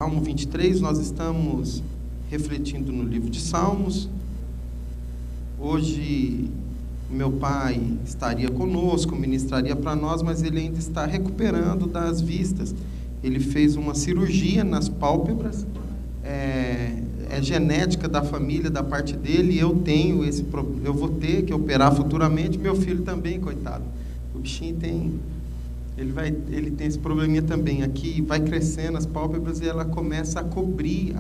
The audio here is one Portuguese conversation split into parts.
Salmo 23, nós estamos refletindo no livro de Salmos. Hoje, meu pai estaria conosco, ministraria para nós, mas ele ainda está recuperando das vistas. Ele fez uma cirurgia nas pálpebras, é genética da família, da parte dele, e eu vou ter que operar futuramente, meu filho também, coitado. O bichinho ele tem esse probleminha também aqui, vai crescendo as pálpebras e ela começa a cobrir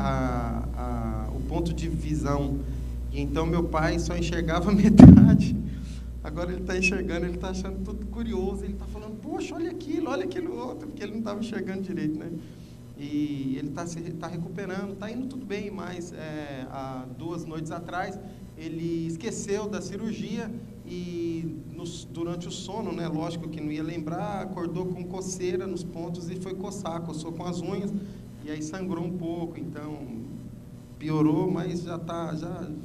o ponto de visão. E então meu pai só enxergava metade, agora ele está enxergando, ele está achando tudo curioso, ele está falando, poxa, olha aquilo outro, porque ele não estava enxergando direito, né? E ele está recuperando, está indo tudo bem, mas há 2 noites atrás ele esqueceu da cirurgia e durante o sono, né, lógico que não ia lembrar, acordou com coceira nos pontos e foi coçou com as unhas e aí sangrou um pouco, então piorou, mas já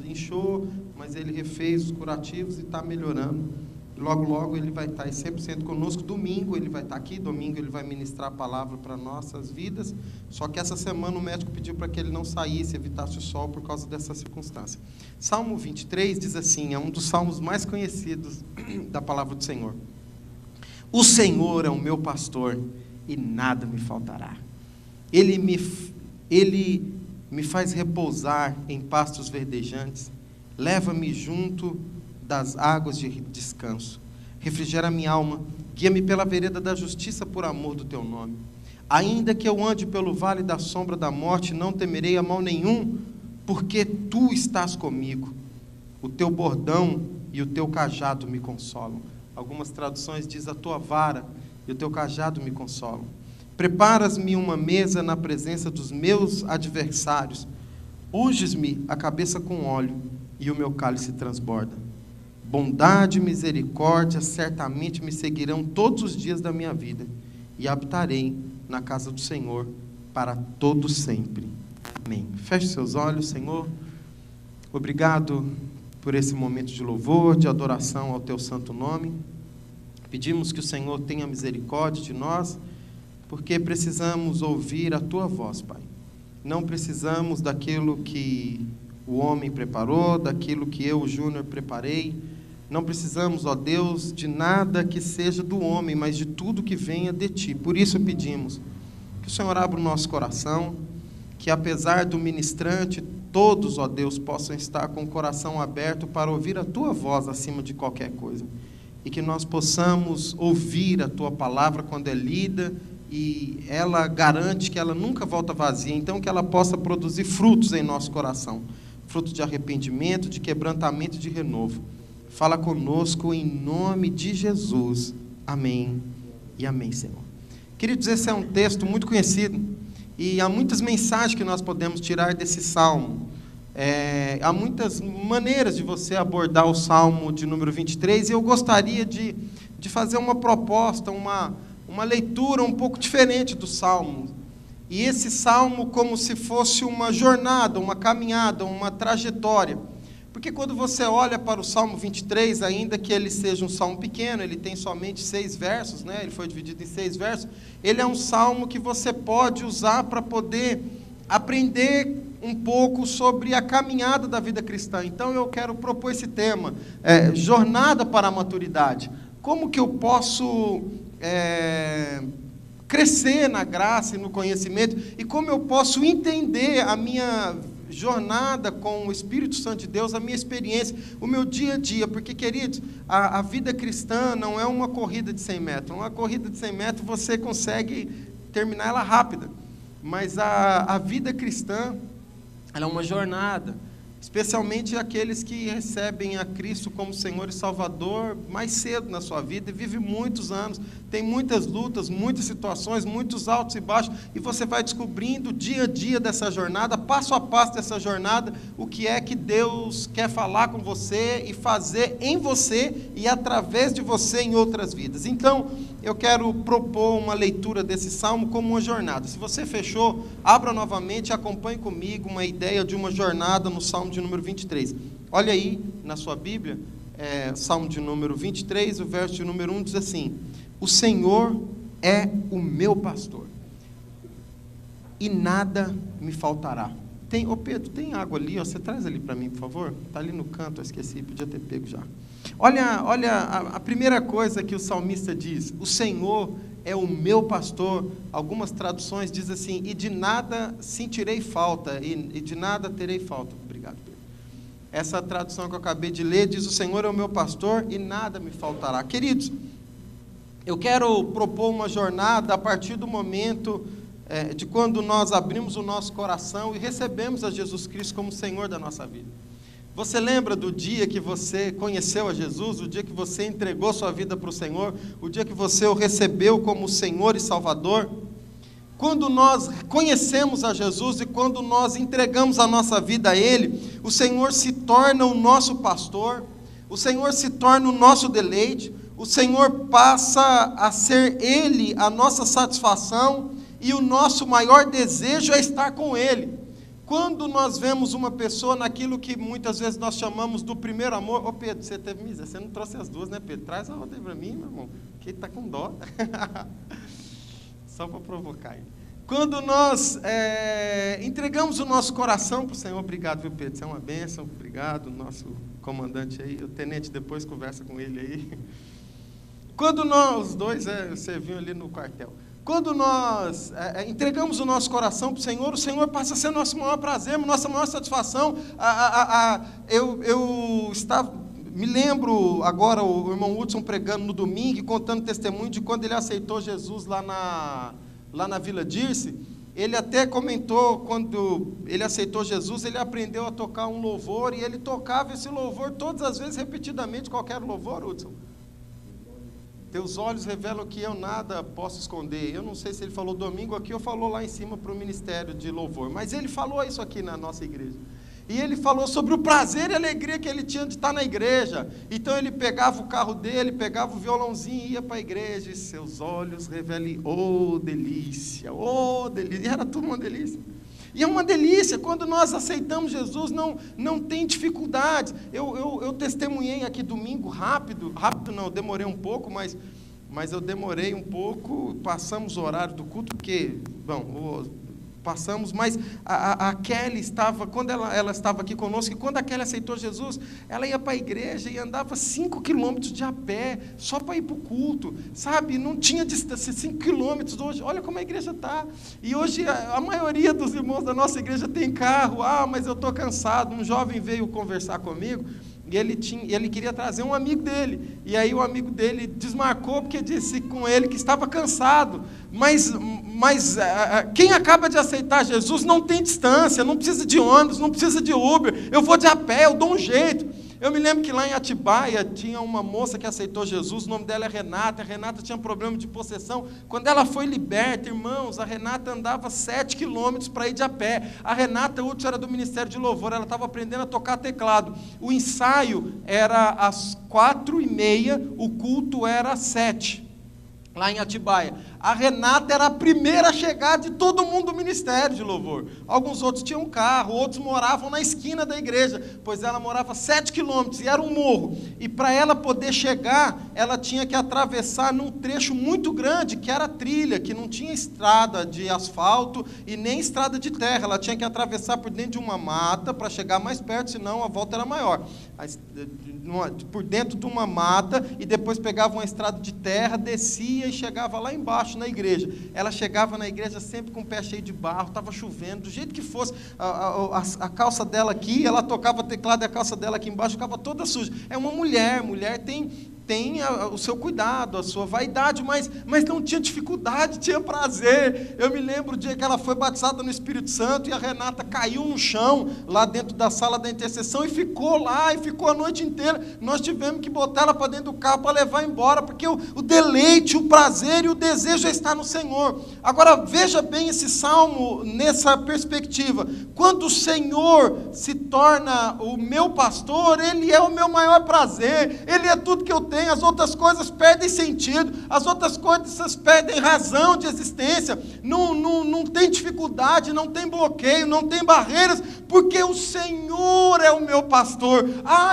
inchou, mas ele refez os curativos e está melhorando. Logo ele vai estar 100% conosco. Domingo ele vai estar aqui, domingo ele vai ministrar a palavra para nossas vidas, só que essa semana o médico pediu para que ele não saísse, evitasse o sol por causa dessa circunstância. Salmo 23 diz assim, é um dos salmos mais conhecidos da palavra do Senhor. O Senhor é o meu pastor e nada me faltará. Ele me faz repousar em pastos verdejantes, leva-me junto das águas de descanso, refrigera minha alma, guia-me pela vereda da justiça por amor do teu nome. Ainda que eu ande pelo vale da sombra da morte, não temerei a mal nenhum, porque tu estás comigo. O teu bordão e o teu cajado me consolam. Algumas traduções dizem a tua vara e o teu cajado me consolam. Preparas-me uma mesa na presença dos meus adversários, unges-me a cabeça com óleo e o meu cálice transborda. Bondade e misericórdia certamente me seguirão todos os dias da minha vida, e habitarei na casa do Senhor para todo sempre. Amém. Feche seus olhos, Senhor. Obrigado por esse momento de louvor, de adoração ao teu santo nome. Pedimos que o Senhor tenha misericórdia de nós, porque precisamos ouvir a tua voz, Pai. Não precisamos daquilo que o homem preparou, daquilo que eu, Júnior, preparei. Não precisamos, ó Deus, de nada que seja do homem, mas de tudo que venha de Ti. Por isso pedimos que o Senhor abra o nosso coração, que apesar do ministrante, todos, ó Deus, possam estar com o coração aberto para ouvir a Tua voz acima de qualquer coisa. E que nós possamos ouvir a Tua palavra quando é lida, e ela garante que ela nunca volta vazia, então que ela possa produzir frutos em nosso coração. Fruto de arrependimento, de quebrantamento e de renovo. Fala conosco em nome de Jesus. Amém e amém, Senhor. Queridos, esse é um texto muito conhecido e há muitas mensagens que nós podemos tirar desse salmo. Há muitas maneiras de você abordar o salmo de número 23 e eu gostaria de fazer uma proposta, uma leitura um pouco diferente do salmo. E esse salmo como se fosse uma jornada, uma caminhada, uma trajetória. Porque quando você olha para o Salmo 23, ainda que ele seja um salmo pequeno, ele tem somente 6 versos, né? Ele foi dividido em 6 versos, ele é um salmo que você pode usar para poder aprender um pouco sobre a caminhada da vida cristã. Então eu quero propor esse tema, jornada para a maturidade. Como que eu posso crescer na graça e no conhecimento, e como eu posso entender a minha jornada com o Espírito Santo de Deus, a minha experiência, o meu dia a dia, porque, queridos, a vida cristã não é uma corrida de 100 metros, uma corrida de 100 metros você consegue terminar ela rápida, mas a vida cristã, ela é uma jornada, especialmente aqueles que recebem a Cristo como Senhor e Salvador mais cedo na sua vida, e vive muitos anos, tem muitas lutas, muitas situações, muitos altos e baixos, e você vai descobrindo dia a dia dessa jornada, passo a passo dessa jornada, o que é que Deus quer falar com você e fazer em você e através de você em outras vidas. Então, eu quero propor uma leitura desse salmo como uma jornada. Se você fechou, abra novamente e acompanhe comigo uma ideia de uma jornada no salmo de número 23. Olha aí na sua Bíblia, salmo de número 23, o verso de número 1 diz assim: o Senhor é o meu pastor. e nada me faltará. Ô Pedro, tem água ali, ó, você traz ali para mim, por favor? Está ali no canto, eu esqueci, podia ter pego já. Olha a primeira coisa que o salmista diz: o Senhor é o meu pastor. Algumas traduções dizem assim: e de nada sentirei falta, e de nada terei falta. Obrigado, Pedro. Essa tradução que eu acabei de ler diz: o Senhor é o meu pastor e nada me faltará. Queridos, eu quero propor uma jornada a partir do momento de quando nós abrimos o nosso coração e recebemos a Jesus Cristo como Senhor da nossa vida. Você lembra do dia que você conheceu a Jesus, o dia que você entregou sua vida para o Senhor, o dia que você o recebeu como Senhor e Salvador? Quando nós conhecemos a Jesus e quando nós entregamos a nossa vida a Ele, o Senhor se torna o nosso pastor, o Senhor se torna o nosso deleite, o Senhor passa a ser Ele a nossa satisfação, e o nosso maior desejo é estar com Ele. Quando nós vemos uma pessoa naquilo que muitas vezes nós chamamos do primeiro amor... Ô Pedro, você teve miséria, você não trouxe as duas, né, Pedro? Traz a outra aí para mim, meu irmão, que está com dó. Só para provocar ele. Quando nós entregamos o nosso coração para o Senhor... Obrigado, viu, Pedro? Você é uma bênção, obrigado, nosso comandante aí, o tenente depois conversa com ele aí. Quando nós, os dois serviam ali no quartel. Quando nós entregamos o nosso coração para o Senhor passa a ser nosso maior prazer, nossa maior satisfação. Me lembro agora o irmão Hudson pregando no domingo e contando testemunho de quando ele aceitou Jesus lá na Vila Dirce. Ele até comentou, quando ele aceitou Jesus, ele aprendeu a tocar um louvor e ele tocava esse louvor todas as vezes, repetidamente. Qualquer louvor, Hudson? Teus olhos revelam que eu nada posso esconder. Eu não sei se ele falou domingo aqui ou falou lá em cima para o ministério de louvor, mas ele falou isso aqui na nossa igreja. E ele falou sobre o prazer e a alegria que ele tinha de estar na igreja. Então ele pegava o carro dele, pegava o violãozinho e ia para a igreja, e seus olhos revelam, oh delícia, e era tudo uma delícia. E é uma delícia, quando nós aceitamos Jesus, não tem dificuldades. Eu testemunhei aqui domingo, rápido não, demorei um pouco, mas eu demorei um pouco, passamos o horário do culto, porque, passamos, mas a Kelly estava, quando ela estava aqui conosco, e quando a Kelly aceitou Jesus, ela ia para a igreja e andava 5 quilômetros de a pé, só para ir para o culto, sabe? Não tinha distância, 5 quilômetros hoje, olha como a igreja está. E hoje a maioria dos irmãos da nossa igreja tem carro. Mas eu estou cansado. Um jovem veio conversar comigo, e ele queria trazer um amigo dele, e aí o amigo dele desmarcou, porque disse com ele que estava cansado, mas quem acaba de aceitar Jesus não tem distância, não precisa de ônibus, não precisa de Uber, eu vou de a pé, eu dou um jeito. Eu me lembro que lá em Atibaia tinha uma moça que aceitou Jesus, o nome dela é Renata. A Renata tinha problema de possessão. Quando ela foi liberta, irmãos, a Renata andava 7 quilômetros para ir de a pé. A Renata, útil, era do Ministério de Louvor, ela estava aprendendo a tocar teclado. O ensaio era às 4h30, o culto era às 7h, lá em Atibaia. A Renata era a primeira a chegar de todo mundo do Ministério de Louvor. Alguns outros tinham carro, outros moravam na esquina da igreja, pois ela morava 7 quilômetros, e era um morro. E para ela poder chegar, ela tinha que atravessar num trecho muito grande, que era trilha, que não tinha estrada de asfalto e nem estrada de terra. Ela tinha que atravessar por dentro de uma mata para chegar mais perto, senão a volta era maior. Por dentro de uma mata, e depois pegava uma estrada de terra, descia e chegava lá embaixo na igreja. Ela chegava na igreja sempre com o pé cheio de barro, estava chovendo, do jeito que fosse, a calça dela aqui, ela tocava teclado e a calça dela aqui embaixo ficava toda suja. É uma mulher tem o seu cuidado, a sua vaidade, mas não tinha dificuldade, tinha prazer. Eu me lembro o dia que ela foi batizada no Espírito Santo, e a Renata caiu no chão, lá dentro da sala da intercessão, e ficou lá, e ficou a noite inteira. Nós tivemos que botar ela para dentro do carro para levar embora, porque o deleite, o prazer e o desejo está no Senhor. Agora, veja bem esse salmo nessa perspectiva. Quando o Senhor se torna o meu pastor, Ele é o meu maior prazer, Ele é tudo que eu tenho. vem, as outras coisas perdem sentido, as outras coisas perdem razão de existência, não tem dificuldade, não tem bloqueio, não tem barreiras, porque o Senhor é o meu pastor.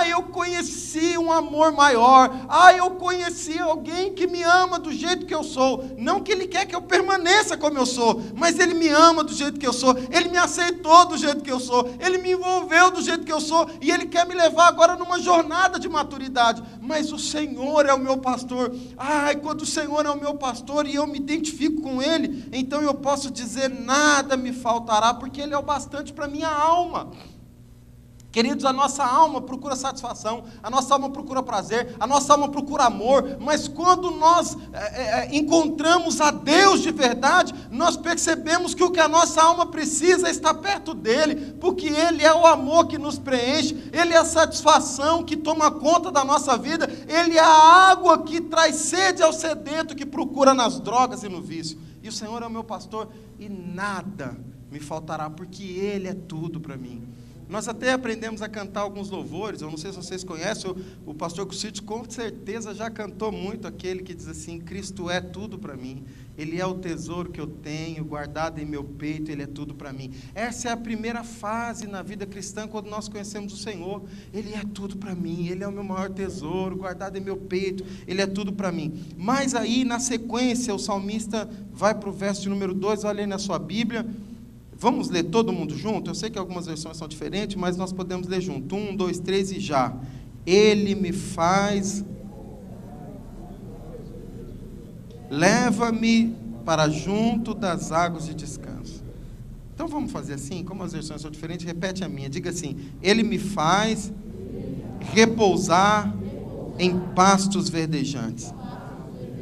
Eu conheci um amor maior, eu conheci alguém que me ama do jeito que eu sou, não que Ele quer que eu permaneça como eu sou, mas Ele me ama do jeito que eu sou, Ele me aceitou do jeito que eu sou, Ele me envolveu do jeito que eu sou, e Ele quer me levar agora numa jornada de maturidade. Mas o Senhor é o meu pastor. Quando o Senhor é o meu pastor e eu me identifico com Ele, então eu posso dizer: nada me faltará, porque Ele é o bastante para a minha alma. Queridos, a nossa alma procura satisfação, a nossa alma procura prazer, a nossa alma procura amor, mas quando nós encontramos a Deus de verdade, nós percebemos que o que a nossa alma precisa é estar perto dEle, porque Ele é o amor que nos preenche, Ele é a satisfação que toma conta da nossa vida, Ele é a água que traz sede ao sedento, que procura nas drogas e no vício. E o Senhor é o meu pastor, e nada me faltará, porque Ele é tudo para mim. Nós até aprendemos a cantar alguns louvores, eu não sei se vocês conhecem, o pastor Cucite com certeza já cantou muito aquele que diz assim: Cristo é tudo para mim, Ele é o tesouro que eu tenho, guardado em meu peito, Ele é tudo para mim. Essa é a primeira fase na vida cristã, quando nós conhecemos o Senhor. Ele é tudo para mim, Ele é o meu maior tesouro, guardado em meu peito, Ele é tudo para mim. Mas aí, na sequência, o salmista vai para o verso de número 2, olha aí na sua Bíblia. Vamos ler todo mundo junto? Eu sei que algumas versões são diferentes, mas nós podemos ler junto. 1, 2, 3 e já. Ele me faz... Leva-me para junto das águas de descanso. Então vamos fazer assim, como as versões são diferentes, repete a minha. Diga assim: Ele me faz repousar em pastos verdejantes.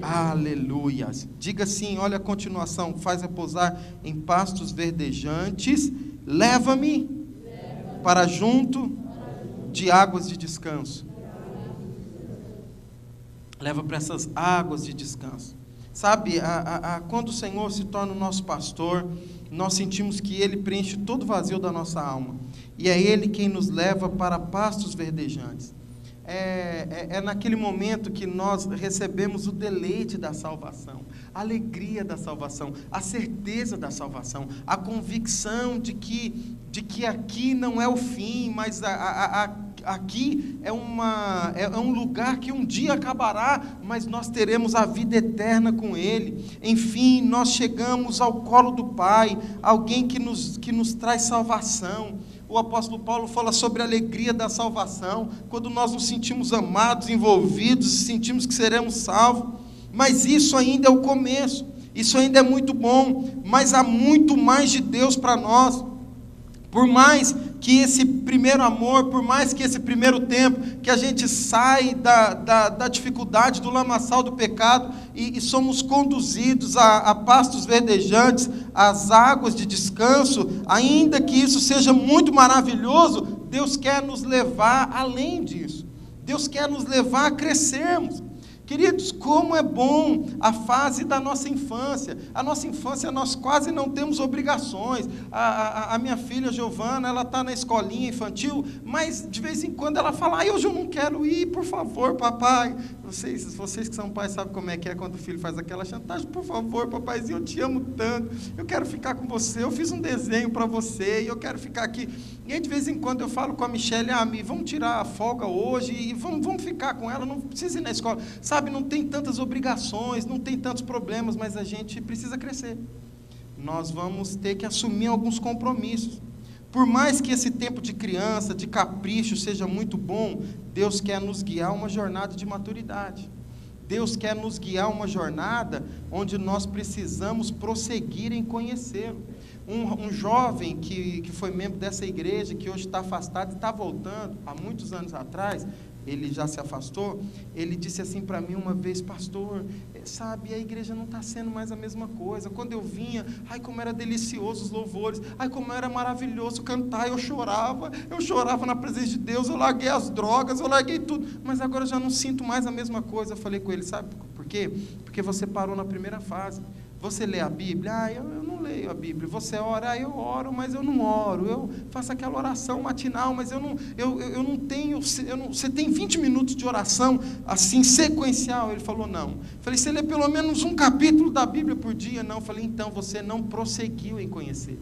Aleluias. Diga assim, olha a continuação: faz repousar em pastos verdejantes, leva-me para junto de águas de descanso. Leva para essas águas de descanso. Sabe, quando o Senhor se torna o nosso pastor, nós sentimos que Ele preenche todo o vazio da nossa alma, e é Ele quem nos leva para pastos verdejantes. É naquele momento que nós recebemos o deleite da salvação, a alegria da salvação, a certeza da salvação, a convicção de que aqui não é o fim, mas aqui é um lugar que um dia acabará, mas nós teremos a vida eterna com Ele. Enfim, nós chegamos ao colo do Pai, alguém que nos traz salvação. O apóstolo Paulo fala sobre a alegria da salvação, quando nós nos sentimos amados, envolvidos, e sentimos que seremos salvos. Mas isso ainda é o começo, isso ainda é muito bom, mas há muito mais de Deus para nós. Por mais que esse primeiro amor, por mais que esse primeiro tempo, que a gente sai da dificuldade, do lamaçal do pecado, e somos conduzidos a pastos verdejantes, às águas de descanso, ainda que isso seja muito maravilhoso, Deus quer nos levar além disso. Deus quer nos levar a crescermos. Queridos, como é bom a fase da nossa infância. A nossa infância nós quase não temos obrigações. A minha filha Giovana, ela está na escolinha infantil, mas de vez em quando ela fala: hoje eu não quero ir, por favor, papai. Vocês que são pais sabem como é que é quando o filho faz aquela chantagem: por favor, papaizinho, eu te amo tanto, eu quero ficar com você, eu fiz um desenho para você e eu quero ficar aqui. E aí de vez em quando eu falo com a Michelle: vamos tirar a folga hoje e vamos ficar com ela, não precisa ir na escola. Sabe, não tem tantas obrigações, não tem tantos problemas, mas a gente precisa crescer. Nós vamos ter que assumir alguns compromissos. Por mais que esse tempo de criança, de capricho seja muito bom, Deus quer nos guiar uma jornada de maturidade. Deus quer nos guiar uma jornada onde nós precisamos prosseguir em conhecê-lo. Um jovem que foi membro dessa igreja, que hoje está afastado e está voltando, há muitos anos atrás, ele já se afastou, ele disse assim para mim uma vez: pastor, sabe, a igreja não está sendo mais a mesma coisa. Quando eu vinha, como era delicioso os louvores, como era maravilhoso cantar, eu chorava na presença de Deus, eu larguei as drogas, eu larguei tudo, mas agora eu já não sinto mais a mesma coisa. Eu falei com ele: sabe por quê? Porque você parou na primeira fase. Você lê a Bíblia? Eu não leio a Bíblia. Você ora? Eu oro, mas eu não oro. Eu faço aquela oração matinal, mas eu não tenho... Você tem 20 minutos de oração, assim, sequencial? Ele falou, não. Eu falei, você lê pelo menos um capítulo da Bíblia por dia? Não. Eu falei, então, você não prosseguiu em conhecer.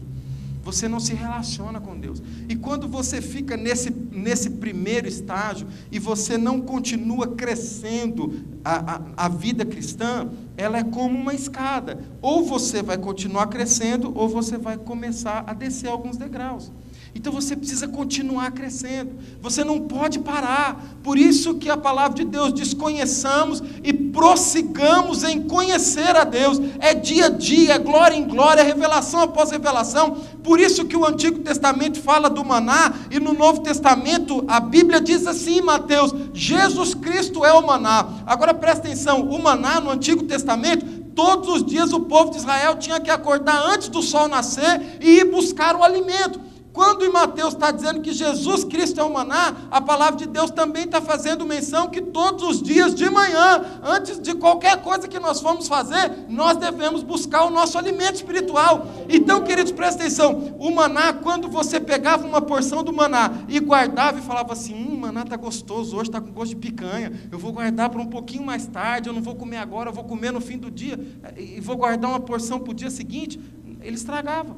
Você não se relaciona com Deus. E quando você fica nesse primeiro estágio e você não continua crescendo a vida cristã, ela é como uma escada. Ou você vai continuar crescendo, ou você vai começar a descer alguns degraus. Então você precisa continuar crescendo. Você não pode parar. Por isso que a palavra de Deus diz: conheçamos e prossigamos em conhecer a Deus. É dia a dia, é glória em glória, revelação após revelação. Por isso que o Antigo Testamento fala do maná, e no Novo Testamento a Bíblia diz assim, Mateus: Jesus Cristo é o maná. Agora presta atenção, o maná no Antigo Testamento, todos os dias o povo de Israel tinha que acordar antes do sol nascer e ir buscar o alimento. Quando em Mateus está dizendo que Jesus Cristo é o maná, a palavra de Deus também está fazendo menção que todos os dias de manhã, antes de qualquer coisa que nós formos fazer, nós devemos buscar o nosso alimento espiritual. Então, queridos, presta atenção, o maná, quando você pegava uma porção do maná e guardava e falava assim, o maná está gostoso, hoje está com gosto de picanha, eu vou guardar para um pouquinho mais tarde, eu não vou comer agora, eu vou comer no fim do dia, e vou guardar uma porção para o dia seguinte, ele estragava.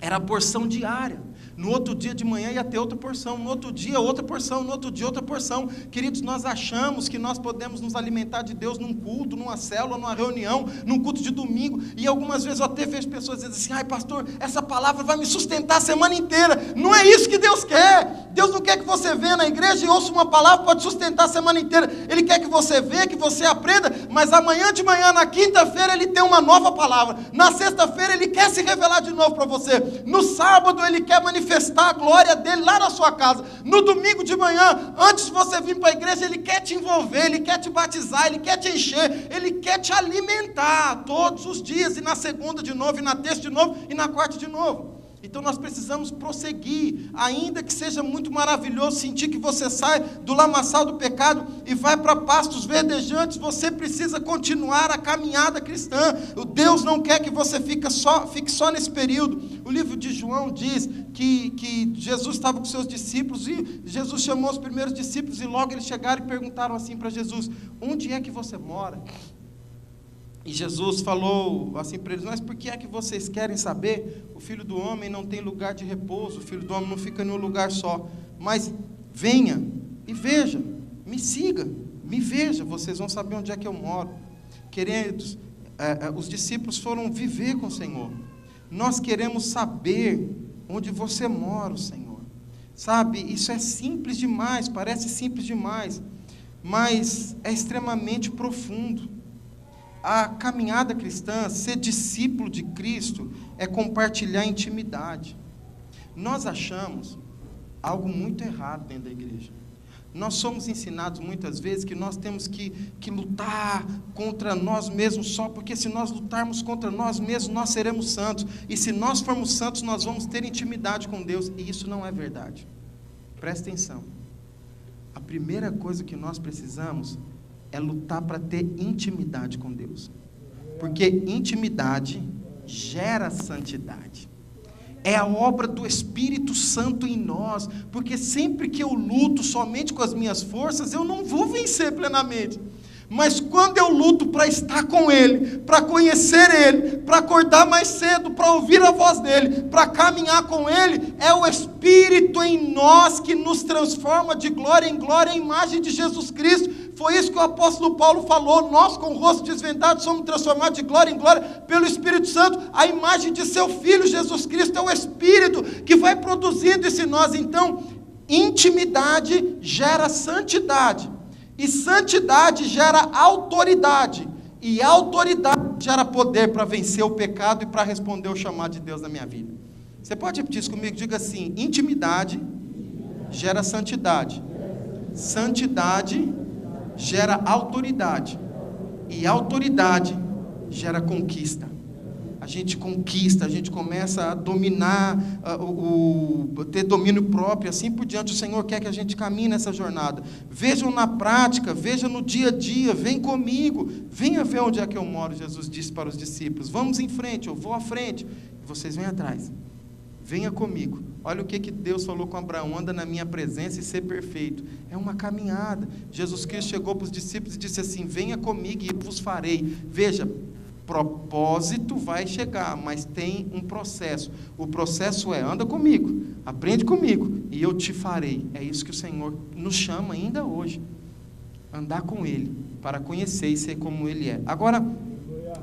Era a porção diária. No outro dia de manhã ia ter outra porção, no outro dia outra porção, no outro dia outra porção. Queridos, nós achamos que nós podemos nos alimentar de Deus num culto, numa célula, numa reunião, num culto de domingo, e algumas vezes eu até vejo pessoas dizendo assim, ai pastor, essa palavra vai me sustentar a semana inteira. Não é isso que Deus quer. Deus não quer que você venha na igreja e ouça uma palavra para te sustentar a semana inteira. Ele quer que você venha, que você aprenda, mas amanhã de manhã, na quinta-feira, Ele tem uma nova palavra. Na sexta-feira, Ele quer se revelar de novo para você. No sábado, Ele quer manifestar a glória dele lá na sua casa. No domingo de manhã, antes de você vir para a igreja, Ele quer te envolver, Ele quer te batizar, Ele quer te encher, Ele quer te alimentar todos os dias, e na segunda de novo, e na terça de novo, e na quarta de novo. Então nós precisamos prosseguir, ainda que seja muito maravilhoso sentir que você sai do lamaçal do pecado e vai para pastos verdejantes, você precisa continuar a caminhada cristã. O Deus não quer que você fique só nesse período. O livro de João diz que Jesus estava com seus discípulos, e Jesus chamou os primeiros discípulos, e logo eles chegaram e perguntaram assim para Jesus: onde é que você mora? E Jesus falou assim para eles: mas por que é que vocês querem saber? O Filho do Homem não tem lugar de repouso, o Filho do Homem não fica em um lugar só. Mas venha e veja, me siga, me veja, vocês vão saber onde é que eu moro. Queridos, os discípulos foram viver com o Senhor. Nós queremos saber onde você mora, Senhor. Sabe, isso é simples demais, parece simples demais, mas é extremamente profundo. A caminhada cristã, ser discípulo de Cristo, é compartilhar intimidade. Nós achamos algo muito errado dentro da igreja. Nós somos ensinados muitas vezes que nós temos que lutar contra nós mesmos, só porque se nós lutarmos contra nós mesmos, nós seremos santos. E se nós formos santos, nós vamos ter intimidade com Deus. E isso não é verdade. Presta atenção. A primeira coisa que nós precisamos é lutar para ter intimidade com Deus, porque intimidade gera santidade, é a obra do Espírito Santo em nós, porque sempre que eu luto somente com as minhas forças, eu não vou vencer plenamente, mas quando eu luto para estar com Ele, para conhecer Ele, para acordar mais cedo, para ouvir a voz dEle, para caminhar com Ele, é o Espírito em nós que nos transforma de glória em glória, a imagem de Jesus Cristo. Foi isso que o apóstolo Paulo falou: nós com o rosto desvendado somos transformados de glória em glória pelo Espírito Santo. A imagem de seu Filho Jesus Cristo é o Espírito que vai produzindo isso em nós. Então, intimidade gera santidade, e santidade gera autoridade, e autoridade gera poder para vencer o pecado e para responder o chamado de Deus na minha vida. Você pode repetir isso comigo? Diga assim: intimidade gera santidade, santidade gera autoridade, e autoridade gera conquista. A gente conquista, a gente começa a dominar, ter domínio próprio, assim por diante. O Senhor quer que a gente caminhe nessa jornada. Vejam na prática, vejam no dia a dia, vem comigo, venha ver onde é que eu moro, Jesus disse para os discípulos. Vamos em frente, eu vou à frente, e vocês vêm atrás. Venha comigo. Olha o que Deus falou com Abraão: anda na minha presença e ser perfeito. É uma caminhada. Jesus Cristo chegou para os discípulos e disse assim: venha comigo e eu vos farei. Veja, propósito vai chegar, mas tem um processo. O processo é: anda comigo, aprende comigo e eu te farei. É isso que o Senhor nos chama ainda hoje. Andar com Ele, para conhecer e ser como Ele é. Agora,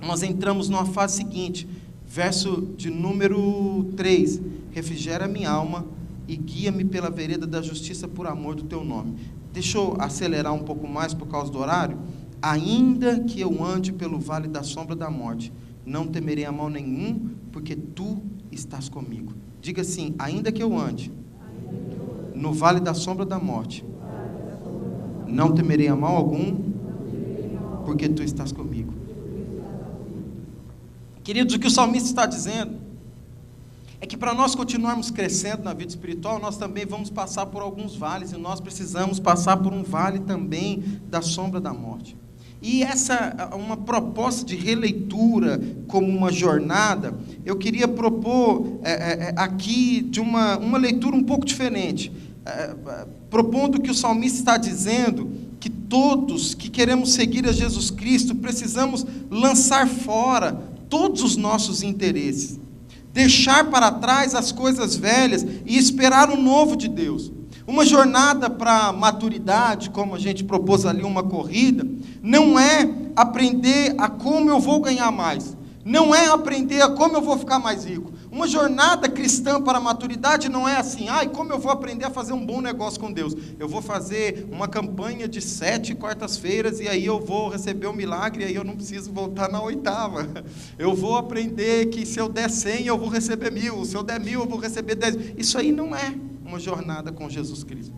nós entramos numa fase seguinte, verso de número 3, refrigera minha alma e guia-me pela vereda da justiça por amor do teu nome. Deixa eu acelerar um pouco mais por causa do horário. Ainda que eu ande pelo vale da sombra da morte, não temerei a mal nenhum, porque tu estás comigo. Diga assim: ainda que eu ande no vale da sombra da morte, não temerei a mal algum, porque tu estás comigo. Queridos, o que o salmista está dizendo é que para nós continuarmos crescendo na vida espiritual, nós também vamos passar por alguns vales, e nós precisamos passar por um vale também da sombra da morte. E essa é uma proposta de releitura como uma jornada. Eu queria propor aqui de uma leitura um pouco diferente, propondo que o salmista está dizendo que todos que queremos seguir a Jesus Cristo precisamos lançar fora todos os nossos interesses, deixar para trás as coisas velhas e esperar o novo de Deus. Uma jornada para a maturidade, como a gente propôs ali, uma corrida, não é aprender a como eu vou ganhar mais, não é aprender a como eu vou ficar mais rico. Uma jornada cristã para a maturidade não é assim: como eu vou aprender a fazer um bom negócio com Deus? Eu vou fazer uma campanha de 7 quartas-feiras e aí eu vou receber o milagre e aí eu não preciso voltar na 8ª. Eu vou aprender que se eu der 100 eu vou receber 1000, se eu der 1000 eu vou receber 10. Isso aí não é uma jornada com Jesus Cristo.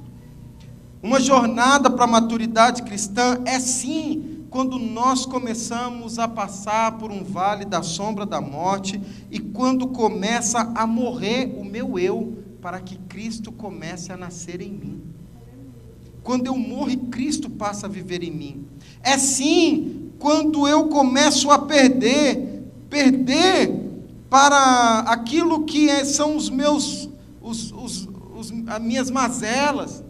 Uma jornada para a maturidade cristã é sim quando nós começamos a passar por um vale da sombra da morte e quando começa a morrer o meu eu, para que Cristo comece a nascer em mim. Quando eu morro e Cristo passa a viver em mim. É sim quando eu começo a perder para aquilo que são os meus, as minhas mazelas,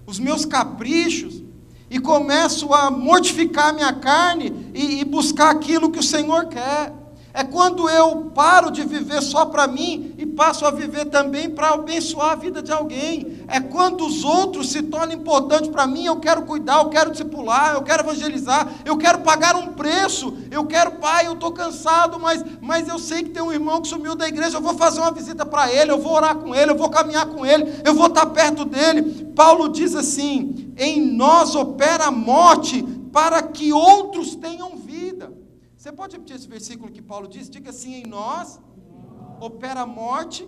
os meus caprichos, e começo a mortificar minha carne e buscar aquilo que o Senhor quer. É quando eu paro de viver só para mim e passo a viver também para abençoar a vida de alguém. É quando os outros se tornam importantes para mim. Eu quero cuidar, eu quero discipular, eu quero evangelizar, eu quero pagar um preço. Eu quero, pai, eu estou cansado, mas eu sei que tem um irmão que sumiu da igreja. Eu vou fazer uma visita para ele, eu vou orar com ele, eu vou caminhar com ele, eu vou estar perto dele. Paulo diz assim: em nós opera a morte para que outros tenham vida. Você pode repetir esse versículo que Paulo diz? Diga assim: em nós opera a morte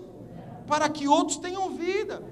para que outros tenham vida.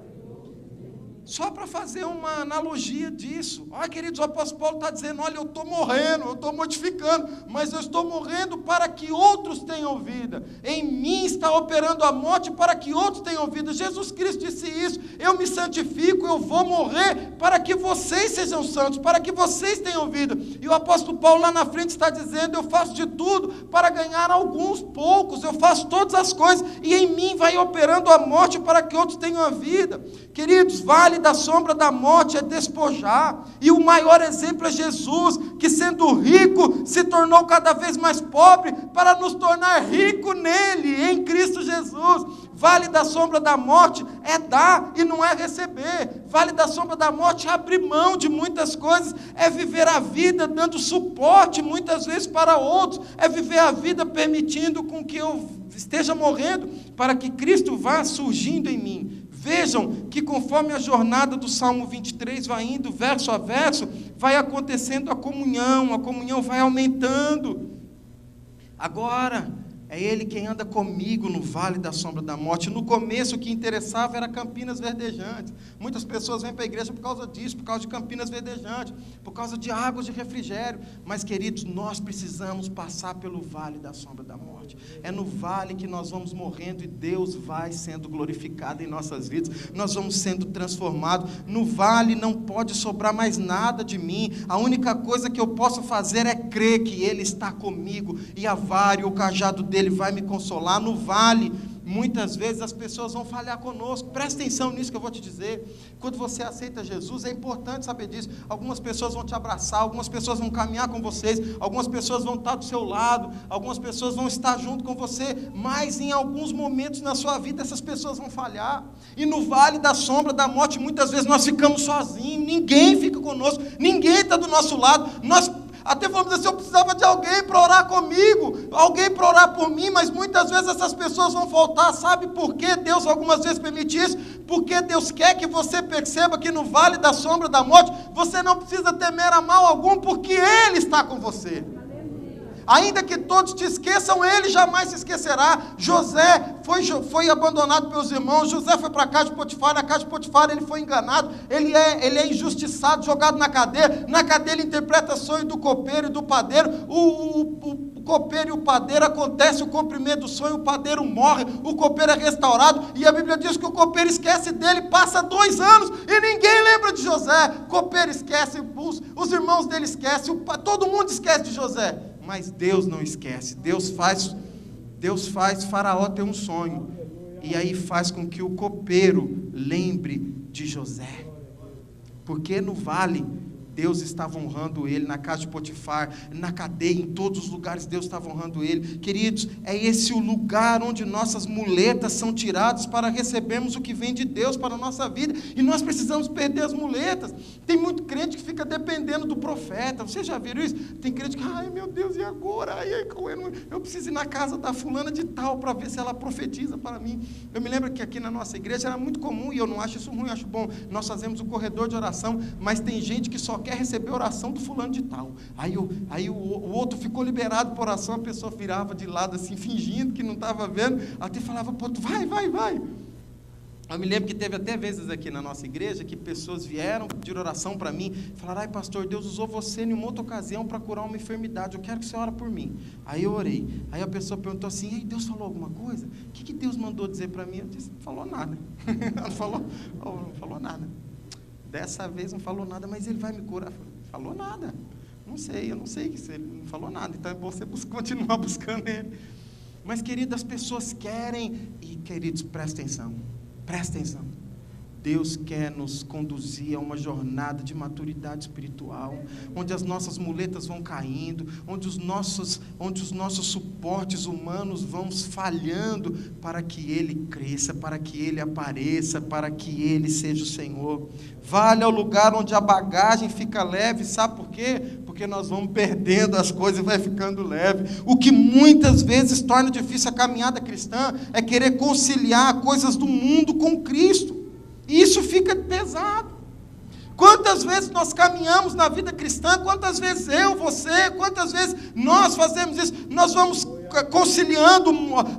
Só para fazer uma analogia disso. Olha, queridos, o apóstolo Paulo está dizendo: olha, eu estou morrendo, eu estou modificando, mas eu estou morrendo para que outros tenham vida. Em mim está operando a morte para que outros tenham vida. Jesus Cristo disse isso: eu me santifico, eu vou morrer para que vocês sejam santos, para que vocês tenham vida. E o apóstolo Paulo lá na frente está dizendo: eu faço de tudo para ganhar alguns poucos, eu faço todas as coisas, e em mim vai operando a morte para que outros tenham a vida. Queridos, vale da sombra da morte é despojar, e o maior exemplo é Jesus, que sendo rico, se tornou cada vez mais pobre, para nos tornar rico nele, em Cristo Jesus. Vale da sombra da morte é dar e não é receber. Vale da sombra da morte é abrir mão de muitas coisas, é viver a vida dando suporte muitas vezes para outros, é viver a vida permitindo com que eu esteja morrendo, para que Cristo vá surgindo em mim. Vejam que conforme a jornada do Salmo 23 vai indo verso a verso, vai acontecendo a comunhão vai aumentando. Agora, É Ele quem anda comigo no vale da sombra da morte. No começo o que interessava era Campinas Verdejantes. Muitas pessoas vêm para a igreja por causa disso, por causa de Campinas Verdejantes, por causa de águas de refrigério. Mas, queridos, nós precisamos passar pelo vale da sombra da morte. É no vale que nós vamos morrendo e Deus vai sendo glorificado em nossas vidas. Nós vamos sendo transformados. No vale não pode sobrar mais nada de mim. A única coisa que eu posso fazer é crer que Ele está comigo e a vara e o cajado dele vai me consolar. No vale, muitas vezes as pessoas vão falhar conosco. Presta atenção nisso que eu vou te dizer. Quando você aceita Jesus, é importante saber disso. Algumas pessoas vão te abraçar, algumas pessoas vão caminhar com vocês, algumas pessoas vão estar do seu lado, algumas pessoas vão estar junto com você, mas em alguns momentos na sua vida essas pessoas vão falhar. E no vale da sombra da morte, muitas vezes nós ficamos sozinhos, ninguém fica conosco, ninguém está do nosso lado. Nós até vamos dizer, se eu precisava de alguém para orar comigo, alguém para orar por mim, mas muitas vezes essas pessoas vão faltar. Sabe por que Deus algumas vezes permite isso? Porque Deus quer que você perceba que no vale da sombra da morte, você não precisa temer a mal algum, porque Ele está com você. Ainda que todos te esqueçam, Ele jamais se esquecerá. José foi abandonado pelos irmãos. José foi para a casa de Potifar. Na casa de Potifar ele foi enganado. Ele é injustiçado, jogado na cadeia. Na cadeia ele interpreta sonho do copeiro e do padeiro. O copeiro e o padeiro, acontece o cumprimento do sonho, o padeiro morre, o copeiro é restaurado. E a Bíblia diz que o copeiro esquece dele. Passa 2 anos e ninguém lembra de José. O copeiro esquece, os irmãos dele esquecem, todo mundo esquece de José. Mas Deus não esquece. Deus faz Faraó ter um sonho. E aí faz com que o copeiro lembre de José. Porque no vale, Deus estava honrando ele. Na casa de Potifar, na cadeia, em todos os lugares Deus estava honrando ele. Queridos, é esse o lugar onde nossas muletas são tiradas para recebermos o que vem de Deus para a nossa vida. E nós precisamos perder as muletas. Tem muito crente que fica dependendo do profeta. Vocês já viram isso? Tem crente que, ai meu Deus, e agora? Eu preciso ir na casa da fulana de tal para ver se ela profetiza para mim. Eu me lembro que aqui na nossa igreja era muito comum, e eu não acho isso ruim, eu acho bom. Nós fazemos o corredor de oração, mas tem gente que só quer receber a oração do fulano de tal. Aí o outro ficou liberado por oração, a pessoa virava de lado assim, fingindo que não estava vendo, até falava, pô, vai. Eu me lembro que teve até vezes aqui na nossa igreja que pessoas vieram pedir oração para mim, falaram, ai pastor, Deus usou você em uma outra ocasião para curar uma enfermidade, eu quero que você ore por mim. Aí eu orei, aí a pessoa perguntou assim, ei, Deus falou alguma coisa? O que Deus mandou dizer para mim? Eu disse, não falou nada. Ela não falou nada. Dessa vez não falou nada, mas Ele vai me curar. Falou nada. Eu não sei que Ele não falou nada. Então é bom você continuar buscando Ele. Mas, queridos, as pessoas querem, e queridos, presta atenção. Deus quer nos conduzir a uma jornada de maturidade espiritual, onde as nossas muletas vão caindo, onde os nossos suportes humanos vão falhando, para que Ele cresça, para que Ele apareça, para que Ele seja o Senhor. Vale ao lugar onde a bagagem fica leve, sabe por quê? Porque nós vamos perdendo as coisas e vai ficando leve. O que muitas vezes torna difícil a caminhada cristã é querer conciliar coisas do mundo com Cristo. E isso fica pesado. Quantas vezes nós caminhamos na vida cristã, quantas vezes você, quantas vezes nós fazemos isso, nós vamos conciliando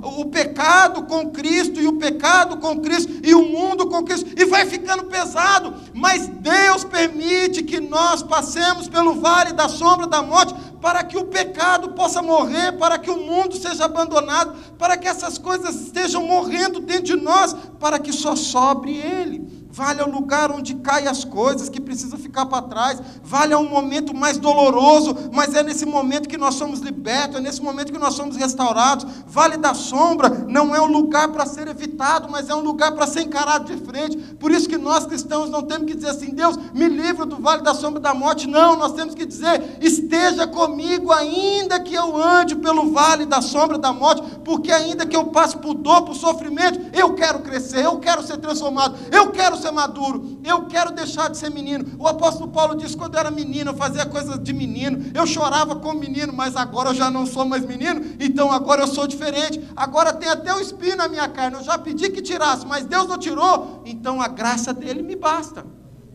o pecado com Cristo, e o pecado com Cristo, e o mundo com Cristo, e vai ficando pesado, mas Deus permite que nós passemos pelo vale da sombra da morte, para que o pecado possa morrer, para que o mundo seja abandonado, para que essas coisas estejam morrendo dentro de nós, para que só sobre Ele. Vale ao lugar onde caem as coisas que precisam ficar para trás. Vale a um momento mais doloroso, mas é nesse momento que nós somos libertos, é nesse momento que nós somos restaurados. Vale da sombra não é um lugar para ser evitado, mas é um lugar para ser encarado de frente. Por isso que nós cristãos não temos que dizer assim, Deus, me livra do vale da sombra da morte. Não, nós temos que dizer, esteja comigo ainda que eu ande pelo vale da sombra da morte, porque ainda que eu passe por dor, por sofrimento, eu quero crescer, eu quero ser transformado, eu quero ser maduro, eu quero deixar de ser menino. O apóstolo Paulo disse, quando eu era menino, eu fazia coisas de menino, eu chorava como menino, mas agora eu já não sou mais menino, então agora eu sou diferente, agora tem até o espinho na minha carne, eu já pedi que tirasse, mas Deus não tirou, então a graça dele me basta.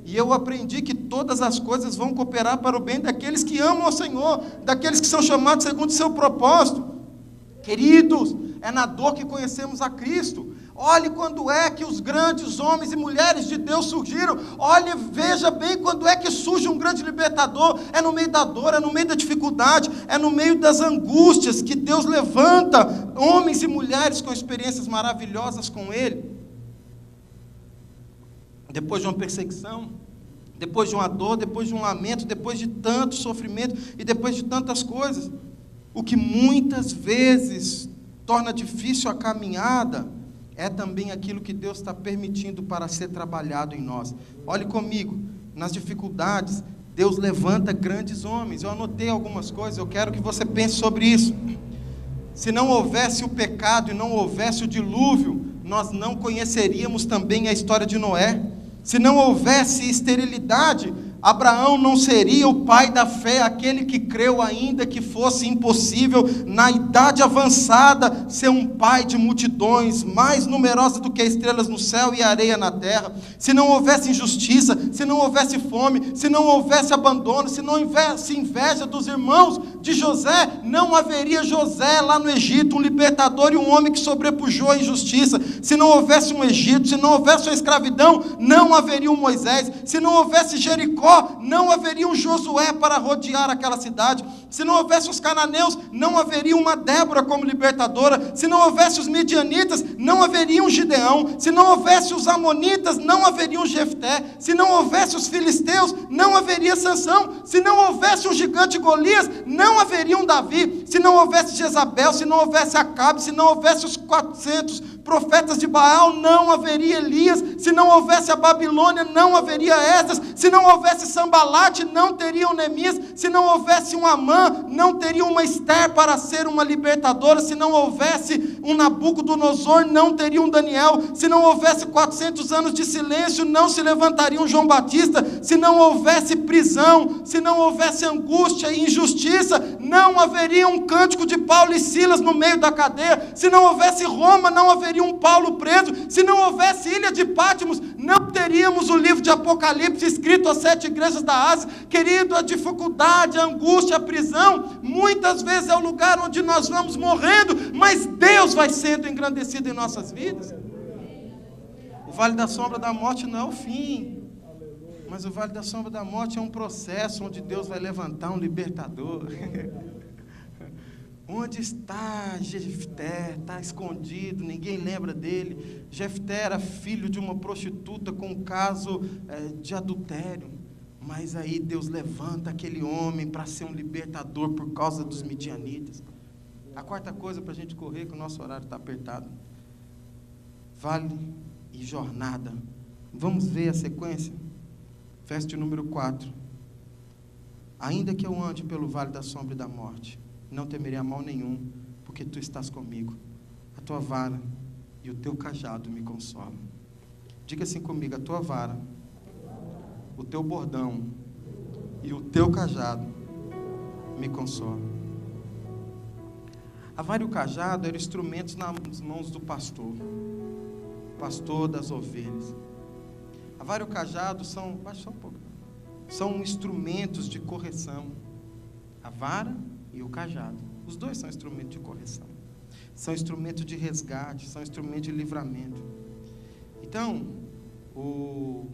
E eu aprendi que todas as coisas vão cooperar para o bem daqueles que amam ao Senhor, daqueles que são chamados segundo o seu propósito. Queridos, é na dor que conhecemos a Cristo. Olhe quando é que os grandes homens e mulheres de Deus surgiram. Olhe, veja bem quando é que surge um grande libertador. É no meio da dor, é no meio da dificuldade, é no meio das angústias que Deus levanta homens e mulheres com experiências maravilhosas com Ele. Depois de uma perseguição, depois de uma dor, depois de um lamento, depois de tanto sofrimento e depois de tantas coisas. O que muitas vezes torna difícil a caminhada é também aquilo que Deus está permitindo para ser trabalhado em nós. Olhe comigo, nas dificuldades, Deus levanta grandes homens. Eu anotei algumas coisas, eu quero que você pense sobre isso. Se não houvesse o pecado e não houvesse o dilúvio, nós não conheceríamos também a história de Noé. Se não houvesse esterilidade, Abraão não seria o pai da fé, aquele que creu ainda que fosse impossível, na idade avançada, ser um pai de multidões, mais numerosa do que estrelas no céu e areia na terra. Se não houvesse injustiça, se não houvesse fome, se não houvesse abandono, se não houvesse inveja dos irmãos de José, não haveria José lá no Egito, um libertador e um homem que sobrepujou a injustiça. Se não houvesse um Egito, se não houvesse uma escravidão, não haveria um Moisés. Se não houvesse Jericó, não haveria um Josué para rodear aquela cidade. Se não houvesse os cananeus, não haveria uma Débora como libertadora. Se não houvesse os midianitas, não haveria um Gideão. Se não houvesse os amonitas, não haveria um Jefté. Se não houvesse os filisteus, não haveria Sansão. Se não houvesse um gigante Golias, não haveria um Davi. Se não houvesse Jezabel, se não houvesse Acabe, se não houvesse os 400 profetas de Baal, não haveria Elias. Se não houvesse a Babilônia, não haveria Esdras. Se não houvesse Sambalate, não teria um Neemias. Se não houvesse um Amã, não teria uma Esther para ser uma libertadora. Se não houvesse um Nabucodonosor, não teria um Daniel. Se não houvesse 400 anos de silêncio, não se levantaria um João Batista. Se não houvesse prisão, se não houvesse angústia e injustiça, não haveria um cântico de Paulo e Silas no meio da cadeia. Se não houvesse Roma, não haveria um Paulo preso. Se não houvesse ilha de Patmos, não teríamos o livro de Apocalipse escrito às 7 igrejas da Ásia. Querido, a dificuldade, a angústia, a prisão, muitas vezes é o lugar onde nós vamos morrendo, mas Deus vai sendo engrandecido em nossas vidas. O vale da sombra da morte não é o fim, mas o vale da sombra da morte é um processo onde Deus vai levantar um libertador. Onde está Jefté? Está escondido, ninguém lembra dele. Jefté era filho de uma prostituta com um caso de adultério. Mas aí Deus levanta aquele homem para ser um libertador por causa dos midianitas. A quarta coisa para a gente correr, que o nosso horário está apertado. Vale e jornada. Vamos ver a sequência? Verso de número 4. Ainda que eu ande pelo vale da sombra e da morte, não temerei a mal nenhum, porque tu estás comigo. A tua vara e o teu cajado me consolam. Diga assim comigo: a tua vara, o teu bordão e o teu cajado me consolam. A vara e o cajado eram instrumentos nas mãos do pastor, pastor das ovelhas. A vara e o cajado são, baixa só um pouco, são instrumentos de correção. A vara e o cajado, os dois são instrumentos de correção, são instrumentos de resgate, são instrumentos de livramento. Então, o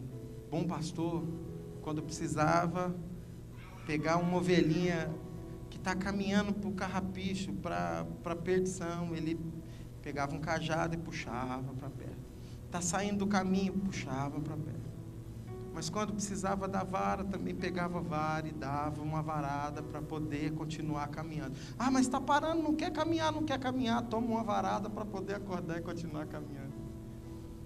bom pastor, quando precisava pegar uma ovelhinha que está caminhando para o carrapicho, para a perdição, ele pegava um cajado e puxava para perto. Está saindo do caminho, puxava para perto. Mas quando precisava da vara, também pegava a vara e dava uma varada para poder continuar caminhando. Ah, mas está parando, não quer caminhar, toma uma varada para poder acordar e continuar caminhando.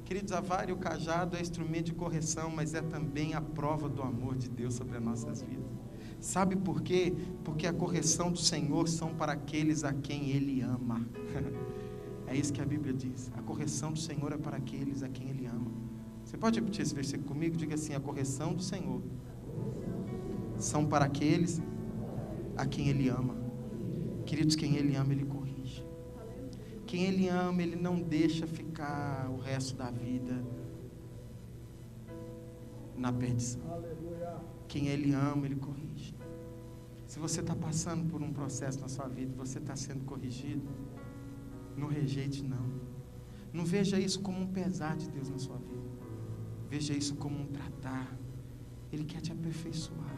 Queridos, a vara e o cajado é instrumento de correção, mas é também a prova do amor de Deus sobre as nossas vidas. Sabe por quê? Porque a correção do Senhor são para aqueles a quem Ele ama. É isso que a Bíblia diz. A correção do Senhor é para aqueles a quem Ele ama. Você pode repetir esse versículo comigo? Diga assim: a correção do Senhor são para aqueles a quem Ele ama. Queridos, quem Ele ama, Ele corrige. Quem Ele ama, Ele não deixa ficar o resto da vida na perdição. Quem Ele ama, Ele corrige. Se você está passando por um processo na sua vida, você está sendo corrigido, Não rejeite, não. Não veja isso como um pesar de Deus na sua vida. Veja isso como um tratar. Ele quer te aperfeiçoar.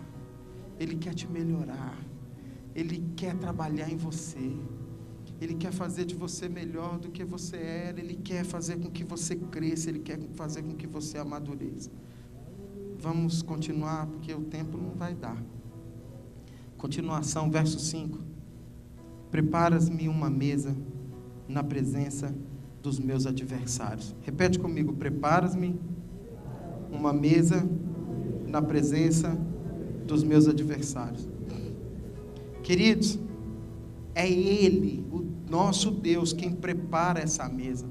Ele quer te melhorar. Ele quer trabalhar em você. Ele quer fazer de você melhor do que você era. Ele quer fazer com que você cresça. Ele quer fazer com que você amadureça. Vamos continuar, porque o tempo não vai dar. Continuação, verso 5. Preparas-me uma mesa na presença dos meus adversários. Repete comigo. Preparas-me uma mesa na presença dos meus adversários. Queridos, é Ele, o nosso Deus, quem prepara essa mesa.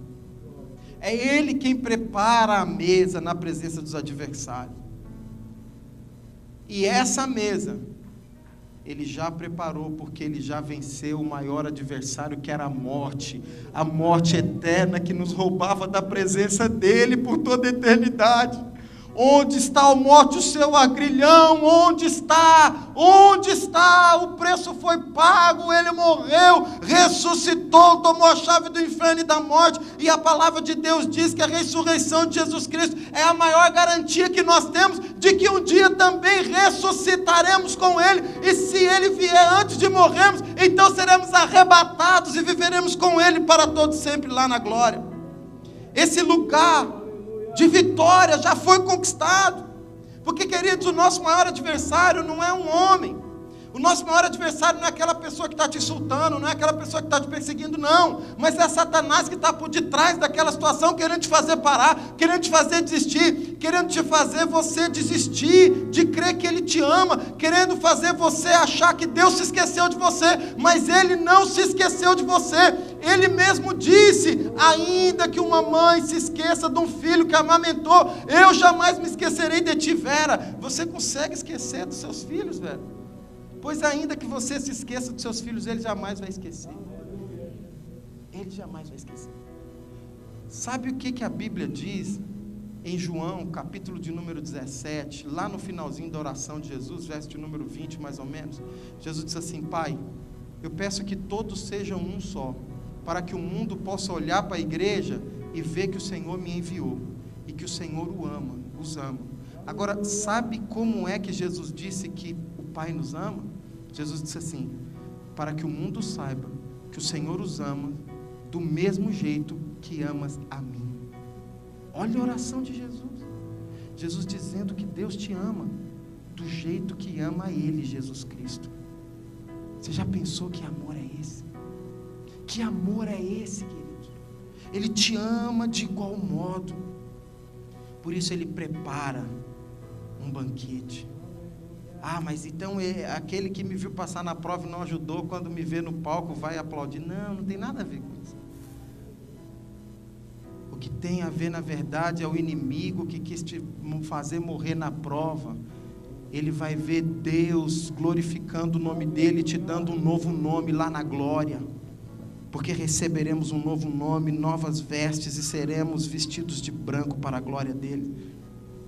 É Ele quem prepara a mesa na presença dos adversários. E essa mesa, Ele já preparou, porque Ele já venceu o maior adversário, que era a morte eterna, que nos roubava da presença dEle por toda a eternidade. Onde está a morte, o seu agrilhão? Onde está? Onde está? O preço foi pago, Ele morreu, ressuscitou, tomou a chave do inferno e da morte, e a palavra de Deus diz que a ressurreição de Jesus Cristo é a maior garantia que nós temos, de que um dia também ressuscitaremos com Ele, e se Ele vier antes de morrermos, então seremos arrebatados e viveremos com Ele para todos sempre lá na glória. Esse lugar de vitória já foi conquistado, porque, queridos, o nosso maior adversário não é um homem, o nosso maior adversário não é aquela pessoa que está te insultando, não é aquela pessoa que está te perseguindo, não, mas é Satanás que está por detrás daquela situação, querendo te fazer parar, querendo te fazer desistir, querendo te fazer você desistir de crer que Ele te ama, querendo fazer você achar que Deus se esqueceu de você, mas Ele não se esqueceu de você. Ele mesmo disse: ainda que uma mãe se esqueça de um filho que amamentou, eu jamais me esquecerei de ti. Vera, você consegue esquecer dos seus filhos, Vera? Pois ainda que você se esqueça dos seus filhos, Ele jamais vai esquecer. Ele jamais vai esquecer. Sabe o que a Bíblia diz em João, capítulo de número 17, lá no finalzinho da oração de Jesus, verso de número 20 mais ou menos? Jesus disse assim: Pai, eu peço que todos sejam um só, para que o mundo possa olhar para a igreja e ver que o Senhor me enviou, e que o Senhor os ama. Agora, sabe como é que Jesus disse que o Pai nos ama? Jesus disse assim: para que o mundo saiba que o Senhor os ama do mesmo jeito que amas a mim. Olha a oração de Jesus. Jesus dizendo que Deus te ama do jeito que ama a Ele, Jesus Cristo. Você já pensou que amor é esse? Que amor é esse, querido? Ele te ama de igual modo. Por isso Ele prepara um banquete. Ah, mas então aquele que me viu passar na prova e não ajudou, quando me vê no palco vai aplaudir. Não, não tem nada a ver com isso. O que tem a ver, na verdade, é o inimigo que quis te fazer morrer na prova. Ele vai ver Deus glorificando o nome dEle e te dando um novo nome lá na glória. Porque receberemos um novo nome, novas vestes, e seremos vestidos de branco para a glória dEle.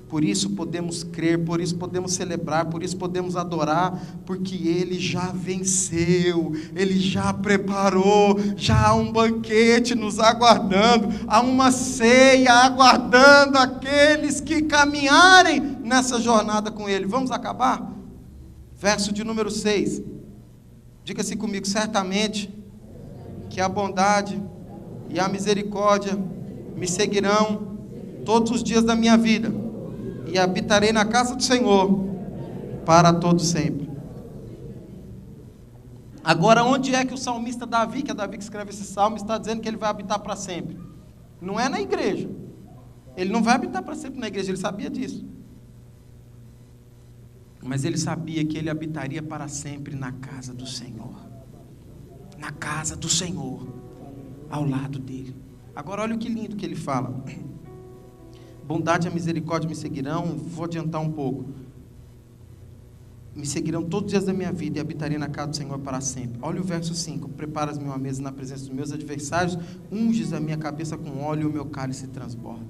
Por isso podemos crer, por isso podemos celebrar, por isso podemos adorar, porque Ele já venceu, Ele já preparou, já há um banquete nos aguardando, há uma ceia aguardando aqueles que caminharem nessa jornada com Ele. Vamos acabar? Verso de número 6, diga-se comigo: certamente que a bondade e a misericórdia me seguirão todos os dias da minha vida, e habitarei na casa do Senhor para todo sempre. Agora, onde é que o salmista Davi, que é Davi que escreve esse salmo, está dizendo que ele vai habitar para sempre? Não é na igreja. Ele não vai habitar para sempre na igreja, ele sabia disso. Mas ele sabia que ele habitaria para sempre na casa do Senhor. Na casa do Senhor, ao lado dele. Agora olha o que lindo que ele fala: bondade e a misericórdia me seguirão. Vou adiantar um pouco. Me seguirão todos os dias da minha vida, e habitarei na casa do Senhor para sempre. Olha o verso 5: preparas-me uma mesa na presença dos meus adversários, unges a minha cabeça com óleo e o meu cálice transborda.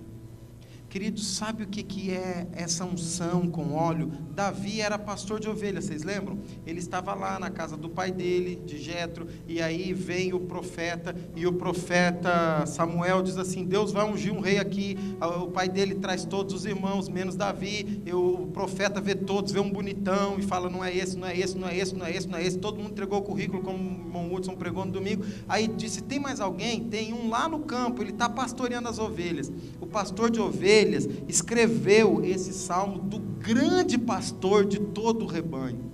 Queridos, sabe o que é essa unção com óleo? Davi era pastor de ovelhas, vocês lembram? Ele estava lá na casa do pai dele, de Jetro, e aí vem o profeta, e o profeta Samuel diz assim: Deus vai ungir um rei aqui. O pai dele traz todos os irmãos, menos Davi. O profeta vê todos, vê um bonitão, e fala: não é esse, não é esse, não é esse, não é esse, não é esse. Todo mundo entregou o currículo, como o irmão Hudson pregou no domingo. Aí disse: tem mais alguém? Tem um lá no campo, ele está pastoreando as ovelhas. O pastor de ovelhas escreveu esse salmo do grande pastor de todo o rebanho.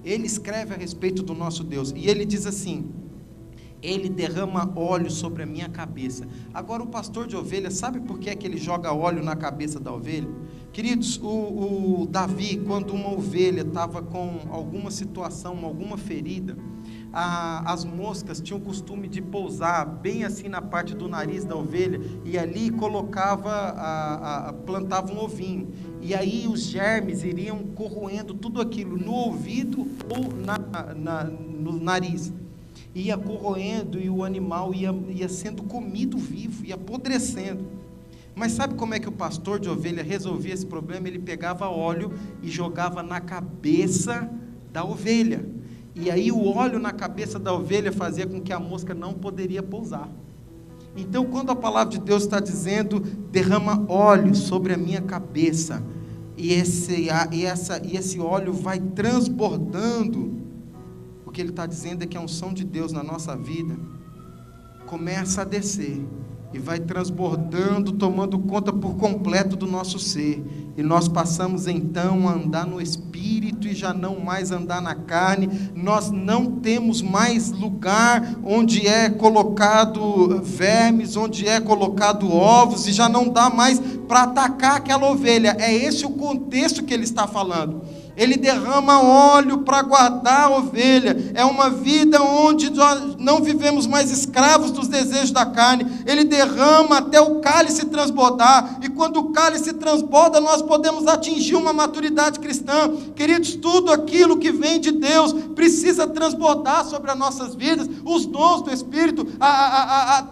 Ele escreve a respeito do nosso Deus, e ele diz assim: ele derrama óleo sobre a minha cabeça. Agora, o pastor de ovelhas, sabe por que é que ele joga óleo na cabeça da ovelha? Queridos, o Davi, quando uma ovelha estava com alguma situação, alguma ferida, as moscas tinham o costume de pousar bem assim na parte do nariz da ovelha, e ali plantava um ovinho, e aí os germes iriam corroendo tudo aquilo no ouvido ou no nariz, ia corroendo, e o animal ia sendo comido vivo, ia apodrecendo. Mas sabe como é que o pastor de ovelha resolvia esse problema? Ele pegava óleo e jogava na cabeça da ovelha, e aí o óleo na cabeça da ovelha fazia com que a mosca não poderia pousar. Então, quando a palavra de Deus está dizendo: derrama óleo sobre a minha cabeça, e esse óleo vai transbordando, o que ele está dizendo é que a unção de Deus na nossa vida começa a descer, e vai transbordando, tomando conta por completo do nosso ser, e nós passamos então a andar no Espírito, e já não mais andar na carne. Nós não temos mais lugar onde é colocado vermes, onde é colocado ovos, e já não dá mais para atacar aquela ovelha. É esse o contexto que ele está falando. Ele derrama óleo para guardar a ovelha. É uma vida onde nós não vivemos mais escravos dos desejos da carne. Ele derrama até o cálice transbordar, e quando o cálice transborda, nós podemos atingir uma maturidade cristã. Queridos, tudo aquilo que vem de Deus precisa transbordar sobre as nossas vidas. Os dons do Espírito,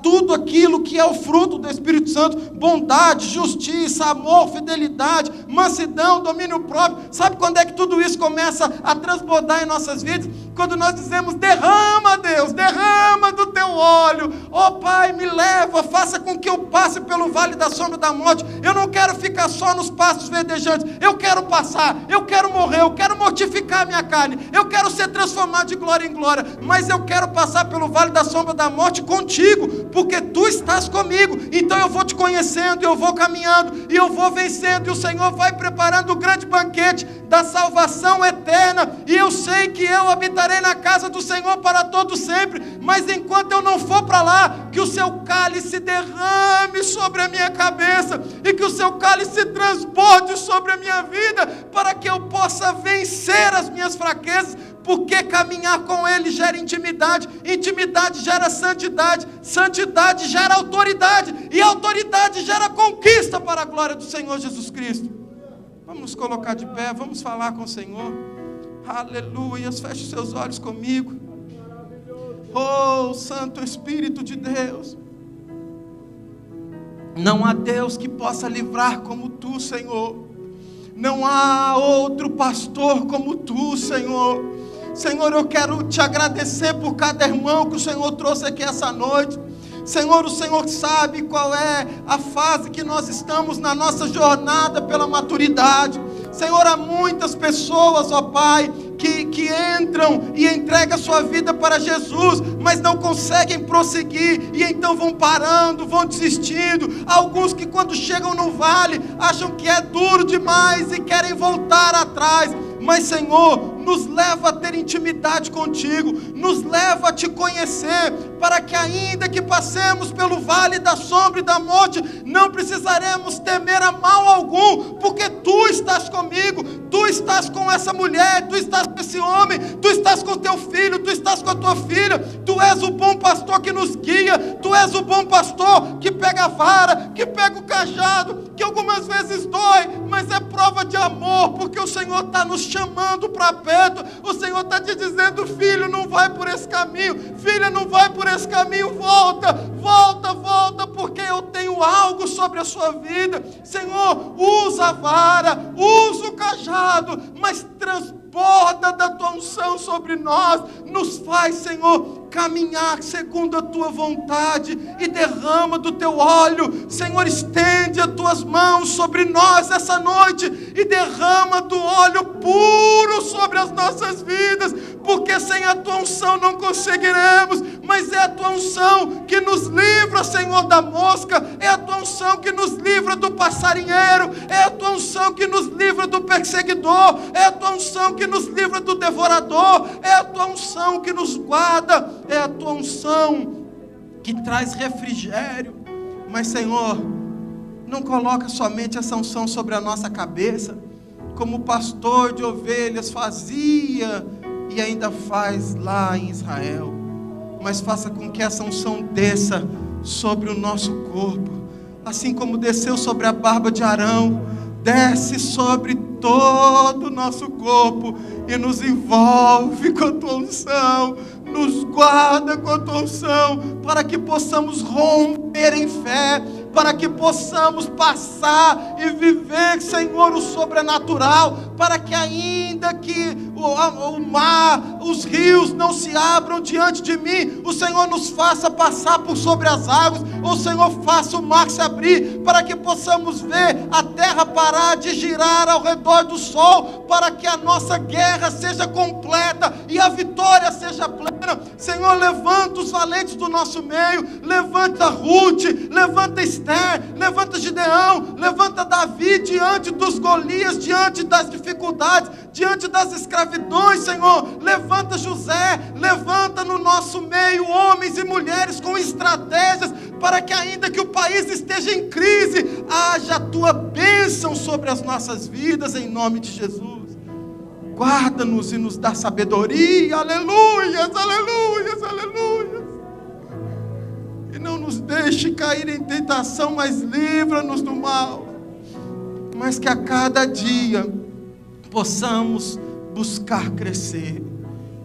tudo aquilo que é o fruto do Espírito Santo: bondade, justiça, amor, fidelidade, mansidão, domínio próprio. Sabe quando é que tudo isso começa a transbordar em nossas vidas? Quando nós dizemos: derrama, Deus, derrama do teu óleo, ó Pai, me leva, faça com que eu passe pelo vale da sombra da morte. Eu não quero ficar só nos pastos verdejantes, eu quero passar, eu quero morrer, eu quero mortificar a minha carne, eu quero ser transformado de glória em glória, mas eu quero passar pelo vale da sombra da morte contigo, porque tu estás comigo. Então eu vou te conhecendo, eu vou caminhando, e eu vou vencendo, e o Senhor vai preparando o grande banquete da salvação eterna, e eu sei que eu habitarei na casa do Senhor para todo sempre. Mas enquanto eu não for para lá, que o seu cálice derrame sobre a minha cabeça, e que o seu cálice transborde sobre a minha vida, para que eu possa vencer as minhas fraquezas, porque caminhar com Ele gera intimidade, intimidade gera santidade, santidade gera autoridade, e autoridade gera conquista para a glória do Senhor Jesus Cristo. Vamos nos colocar de pé, vamos falar com o Senhor. Aleluia, feche seus olhos comigo. Oh, Santo Espírito de Deus, não há Deus que possa livrar como tu, Senhor. Não há outro pastor como tu, Senhor. Senhor, eu quero te agradecer por cada irmão que o Senhor trouxe aqui essa noite. Senhor, o Senhor sabe qual é a fase que nós estamos na nossa jornada pela maturidade. Senhor, há muitas pessoas, ó Pai, que entram e entregam a sua vida para Jesus, mas não conseguem prosseguir, e então vão parando, vão desistindo. Alguns que quando chegam no vale, acham que é duro demais e querem voltar atrás. Mas Senhor, nos leva a ter intimidade contigo, nos leva a te conhecer, para que ainda que passemos pelo vale da sombra e da morte, não precisaremos temer a mal algum, porque tu estás comigo, tu estás com essa mulher, tu estás com esse homem, tu estás com teu filho, tu estás com a tua filha. Tu és o bom pastor que nos guia, tu és o bom pastor que pega a vara, que pega o cajado, que algumas vezes dói, mas é prova de amor, porque o Senhor está nos chamando para perto. O Senhor está te dizendo: filho, não vai por esse caminho, filha, não vai por esse caminho, volta, volta, volta, porque eu tenho algo sobre a sua vida. Senhor, usa a vara, usa o cajado, mas transborda da tua unção sobre nós, nos faz, Senhor, caminhar segundo a tua vontade, e derrama do teu óleo, Senhor, estende as tuas mãos sobre nós essa noite, e derrama do óleo puro sobre as nossas vidas, porque sem a tua unção não conseguiremos, mas é a tua unção que nos livra, Senhor, da mosca, é a tua unção que nos livra do passarinheiro, é a tua unção que nos livra do perseguidor, é a tua unção que nos livra do devorador, é a tua unção que nos guarda, é a tua unção que traz refrigério. Mas, Senhor, não coloca somente essa unção sobre a nossa cabeça, como o pastor de ovelhas fazia e ainda faz lá em Israel, mas faça com que essa unção desça sobre o nosso corpo, assim como desceu sobre a barba de Arão, desce sobre todo o nosso corpo e nos envolve com a tua unção, nos guarda com a tua unção, para que possamos romper em fé, para que possamos passar e viver, Senhor, o sobrenatural, para que ainda que o mar, os rios não se abram diante de mim, o Senhor nos faça passar por sobre as águas, ou o Senhor faça o mar se abrir, para que possamos ver a terra parar de girar ao redor do sol, para que a nossa guerra seja completa e a vitória seja plena. Senhor, levanta os valentes do nosso meio, levanta Ruth, levanta Esther, levanta Gideão, levanta Davi diante dos Golias, diante das dificuldades, diante das escravidões, Senhor, levanta José, levanta no nosso meio homens e mulheres com estratégias, para que ainda que o país esteja em crise, haja a tua bênção sobre as nossas vidas, em nome de Jesus. Guarda-nos e nos dá sabedoria, aleluias, aleluias, aleluias. E não nos deixe cair em tentação, mas livra-nos do mal. Mas que a cada dia possamos buscar crescer.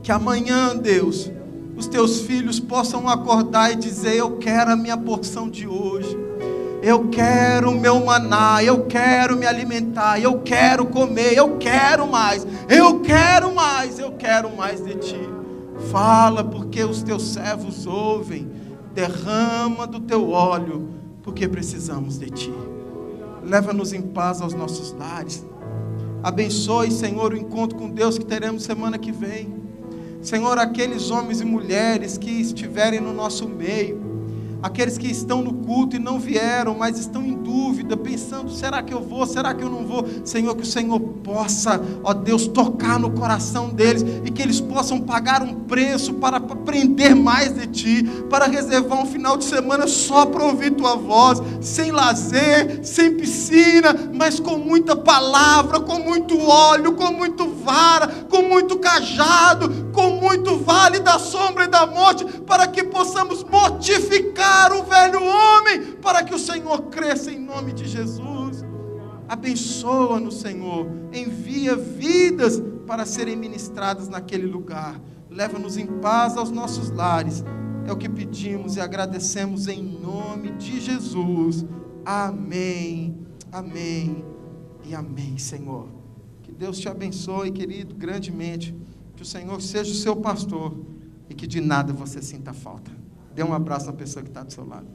Que amanhã, Deus, os teus filhos possam acordar e dizer: eu quero a minha porção de hoje, eu quero o meu maná, eu quero me alimentar, eu quero comer, eu quero mais, eu quero mais, eu quero mais de ti. Fala, porque os teus servos ouvem. Derrama do teu óleo, porque precisamos de ti. Leva-nos em paz aos nossos lares. Abençoe, Senhor, o encontro com Deus que teremos semana que vem. Senhor, aqueles homens e mulheres que estiverem no nosso meio, aqueles que estão no culto e não vieram, mas estão em dúvida, pensando: será que eu vou, será que eu não vou? Senhor, que o Senhor possa, ó Deus, tocar no coração deles, e que eles possam pagar um preço para aprender mais de Ti, para reservar um final de semana só para ouvir Tua voz, sem lazer, sem piscina, mas com muita palavra, com muito óleo, com muito vara, com muito cajado, com muito vale da sombra e da morte, para que possamos mortificar o velho homem, para que o Senhor cresça em nome de Jesus. Abençoa-nos, Senhor, envia vidas para serem ministradas naquele lugar, leva-nos em paz aos nossos lares, é o que pedimos e agradecemos em nome de Jesus. Amém, amém e amém, Senhor. Que Deus te abençoe, querido, grandemente, que o Senhor seja o seu pastor e que de nada você sinta falta. Dê um abraço na pessoa que está do seu lado.